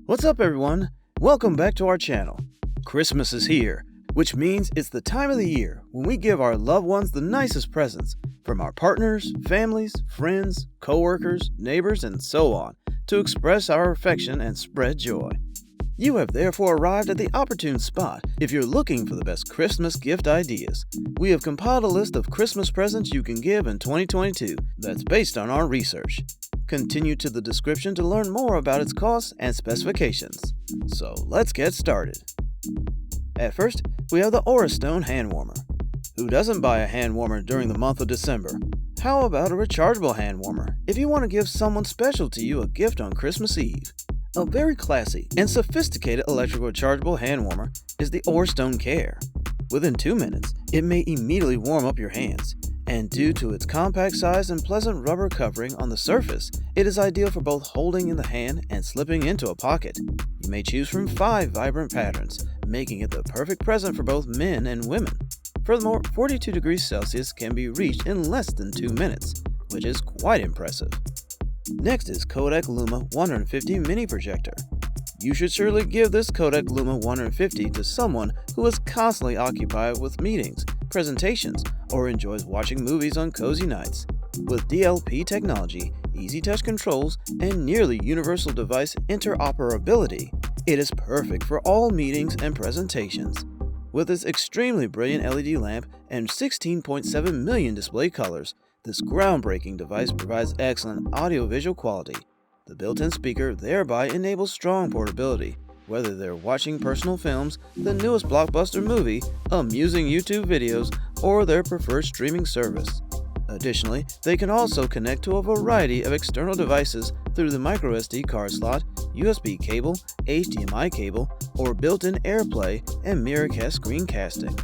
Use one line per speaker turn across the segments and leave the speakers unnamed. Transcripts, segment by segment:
What's up, everyone? Welcome back to our channel. Christmas is here, which means it's the time of the year when we give our loved ones the nicest presents from our partners, families, friends, coworkers, neighbors, and so on to express our affection and spread joy. You have therefore arrived at the opportune spot if you're looking for the best Christmas gift ideas. We have compiled a list of Christmas presents you can give in 2022 that's based on our research. Continue to the description to learn more about its costs and specifications. So let's get started. At first, we have the Orastone Hand Warmer. Who doesn't buy a hand warmer during the month of December? How about a rechargeable hand warmer if you want to give someone special to you a gift on Christmas Eve? A very classy and sophisticated electrical rechargeable hand warmer is the Orastone Care. Within 2 minutes, it may immediately warm up your hands, and due to its compact size and pleasant rubber covering on the surface, it is ideal for both holding in the hand and slipping into a pocket. You may choose from 5 vibrant patterns, making it the perfect present for both men and women. Furthermore, 42 degrees Celsius can be reached in less than 2 minutes, which is quite impressive. Next is Kodak Luma 150 Mini Projector. You should surely give this Kodak Luma 150 to someone who is constantly occupied with meetings, presentations, or enjoys watching movies on cozy nights. With DLP technology, easy touch controls, and nearly universal device interoperability, it is perfect for all meetings and presentations. With its extremely brilliant LED lamp and 16.7 million display colors, this groundbreaking device provides excellent audio-visual quality. The built-in speaker thereby enables strong portability, whether they're watching personal films, the newest blockbuster movie, amusing YouTube videos, or their preferred streaming service. Additionally, they can also connect to a variety of external devices through the microSD card slot, USB cable, HDMI cable, or built-in AirPlay and Miracast screencasting.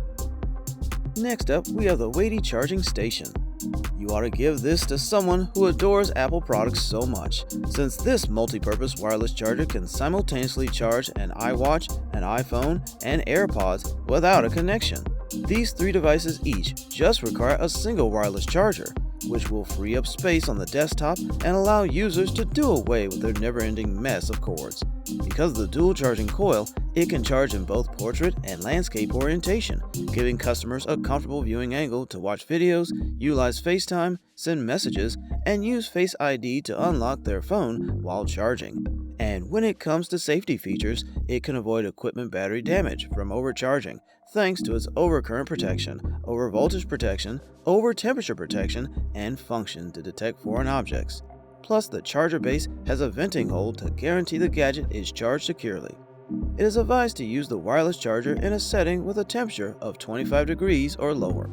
Next up, we have the WAITIEE charging station. You ought to give this to someone who adores Apple products so much, since this multi-purpose wireless charger can simultaneously charge an iWatch, an iPhone, and AirPods without a connection. These 3 devices each just require a single wireless charger, which will free up space on the desktop and allow users to do away with their never-ending mess of cords. Because of the dual charging coil, it can charge in both portrait and landscape orientation, giving customers a comfortable viewing angle to watch videos, utilize FaceTime, send messages, and use Face ID to unlock their phone while charging. And when it comes to safety features, it can avoid equipment battery damage from overcharging, thanks to its overcurrent protection, overvoltage protection, over-temperature protection, and function to detect foreign objects. Plus, the charger base has a venting hole to guarantee the gadget is charged securely. It is advised to use the wireless charger in a setting with a temperature of 25 degrees or lower.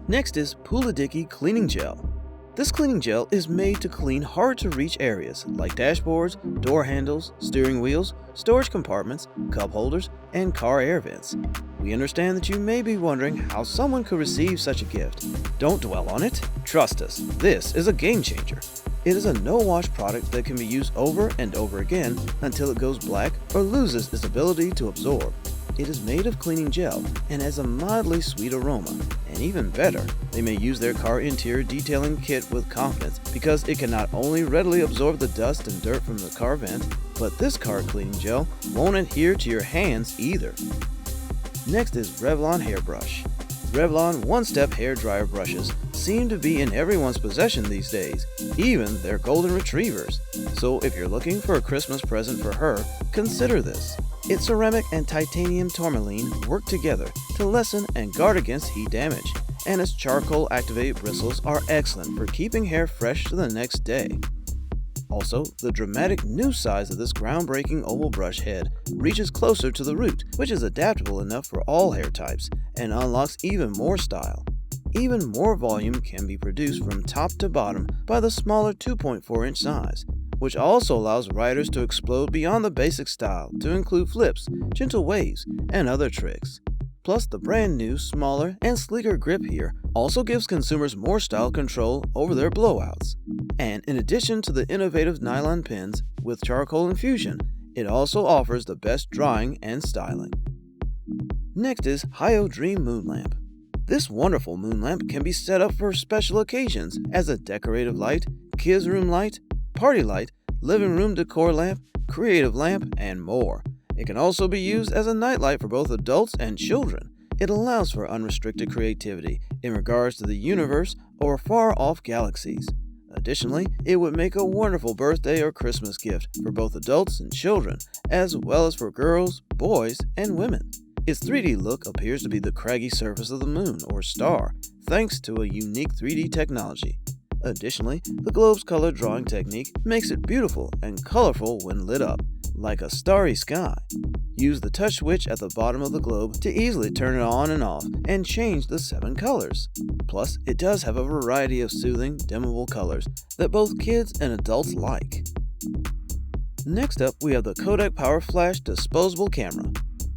Next is PULIDIKI Cleaning Gel. This cleaning gel is made to clean hard-to-reach areas like dashboards, door handles, steering wheels, storage compartments, cup holders, and car air vents. We understand that you may be wondering how someone could receive such a gift. Don't dwell on it. Trust us, this is a game changer. It is a no-wash product that can be used over and over again until it goes black or loses its ability to absorb. It is made of cleaning gel and has a mildly sweet aroma. And even better, they may use their car interior detailing kit with confidence because it can not only readily absorb the dust and dirt from the car vent, but this car cleaning gel won't adhere to your hands either. Next is REVLON Hairbrush. REVLON one-step hair dryer brushes seem to be in everyone's possession these days, even their golden retrievers. So if you're looking for a Christmas present for her, consider this. Its ceramic and titanium tourmaline work together to lessen and guard against heat damage, and its charcoal-activated bristles are excellent for keeping hair fresh to the next day. Also, the dramatic new size of this groundbreaking oval brush head reaches closer to the root, which is adaptable enough for all hair types and unlocks even more style. Even more volume can be produced from top to bottom by the smaller 2.4-inch size, which also allows riders to explode beyond the basic style to include flips, gentle waves, and other tricks. Plus, the brand new, smaller, and sleeker grip here also gives consumers more style control over their blowouts. And in addition to the innovative nylon pins with charcoal infusion, it also offers the best drying and styling. Next is HYODREAM Moonlamp. This wonderful moon lamp can be set up for special occasions as a decorative light, kids' room light, party light, living room decor lamp, creative lamp, and more. It can also be used as a nightlight for both adults and children. It allows for unrestricted creativity in regards to the universe or far-off galaxies. Additionally, it would make a wonderful birthday or Christmas gift for both adults and children, as well as for girls, boys, and women. Its 3D look appears to be the craggy surface of the moon or star, thanks to a unique 3D technology. Additionally, the globe's color drawing technique makes it beautiful and colorful when lit up, like a starry sky. Use the touch switch at the bottom of the globe to easily turn it on and off and change the 7 colors. Plus, it does have a variety of soothing, dimmable colors that both kids and adults like. Next up, we have the Kodak Power Flash Disposable Camera.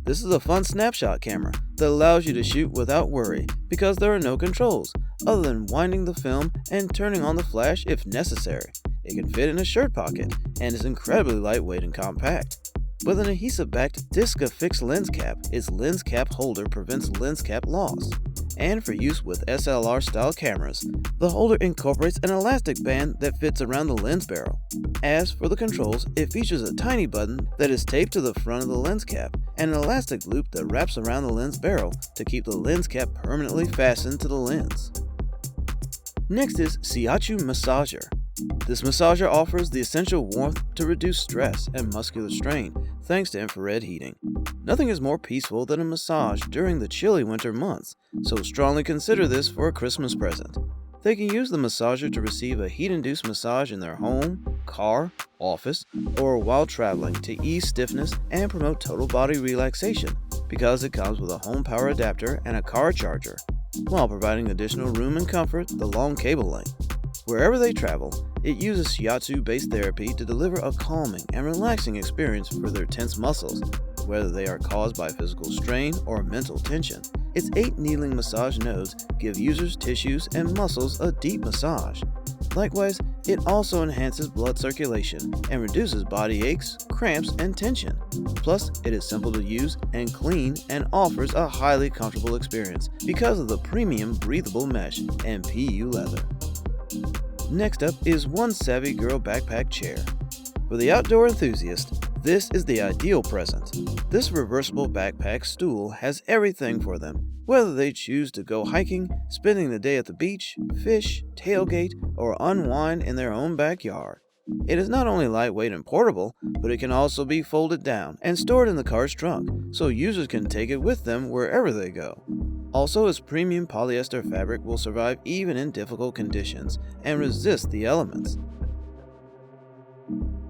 This is a fun snapshot camera that allows you to shoot without worry because there are no controls other than winding the film and turning on the flash if necessary. It can fit in a shirt pocket and is incredibly lightweight and compact. With an adhesive-backed disc-affixed lens cap, its lens cap holder prevents lens cap loss. And for use with SLR-style cameras, the holder incorporates an elastic band that fits around the lens barrel. As for the controls, it features a tiny button that is taped to the front of the lens cap and an elastic loop that wraps around the lens barrel to keep the lens cap permanently fastened to the lens. Next is Shiatsu Massager. This massager offers the essential warmth to reduce stress and muscular strain thanks to infrared heating. Nothing is more peaceful than a massage during the chilly winter months, so strongly consider this for a Christmas present. They can use the massager to receive a heat-induced massage in their home, car, office, or while traveling to ease stiffness and promote total body relaxation because it comes with a home power adapter and a car charger, while providing additional room and comfort the long cable length. Wherever they travel, it uses shiatsu-based therapy to deliver a calming and relaxing experience for their tense muscles, whether they are caused by physical strain or mental tension. Its 8 needling massage nodes give users' tissues and muscles a deep massage. Likewise, it also enhances blood circulation and reduces body aches, cramps, and tension. Plus, it is simple to use and clean and offers a highly comfortable experience because of the premium breathable mesh and PU leather. Next up is One Savvy Girl Backpack Chair. For the outdoor enthusiast, this is the ideal present. This reversible backpack stool has everything for them, whether they choose to go hiking, spending the day at the beach, fish, tailgate, or unwind in their own backyard. It is not only lightweight and portable, but it can also be folded down and stored in the car's trunk, so users can take it with them wherever they go. Also, its premium polyester fabric will survive even in difficult conditions and resist the elements.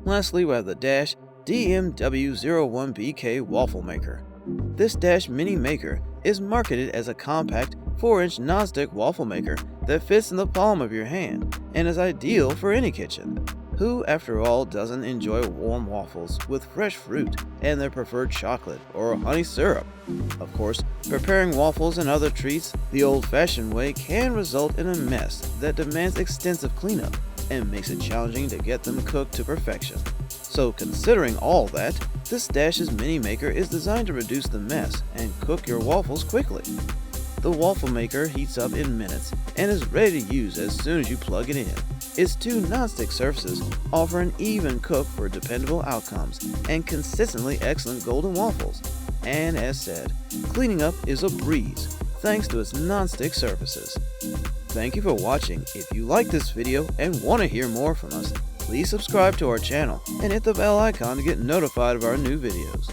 Lastly, we have the Dash DMW01BK Waffle Maker. This Dash Mini Maker is marketed as a compact 4-inch nonstick waffle maker that fits in the palm of your hand and is ideal for any kitchen. Who, after all, doesn't enjoy warm waffles with fresh fruit and their preferred chocolate or honey syrup? Of course, preparing waffles and other treats the old-fashioned way can result in a mess that demands extensive cleanup and makes it challenging to get them cooked to perfection. So considering all that, this Dash's Mini Maker is designed to reduce the mess and cook your waffles quickly. The waffle maker heats up in minutes and is ready to use as soon as you plug it in. Its 2 non-stick surfaces offer an even cook for dependable outcomes and consistently excellent golden waffles. And as said, cleaning up is a breeze thanks to its non-stick surfaces. Thank you for watching. If you like this video and want to hear more from us, please subscribe to our channel and hit the bell icon to get notified of our new videos.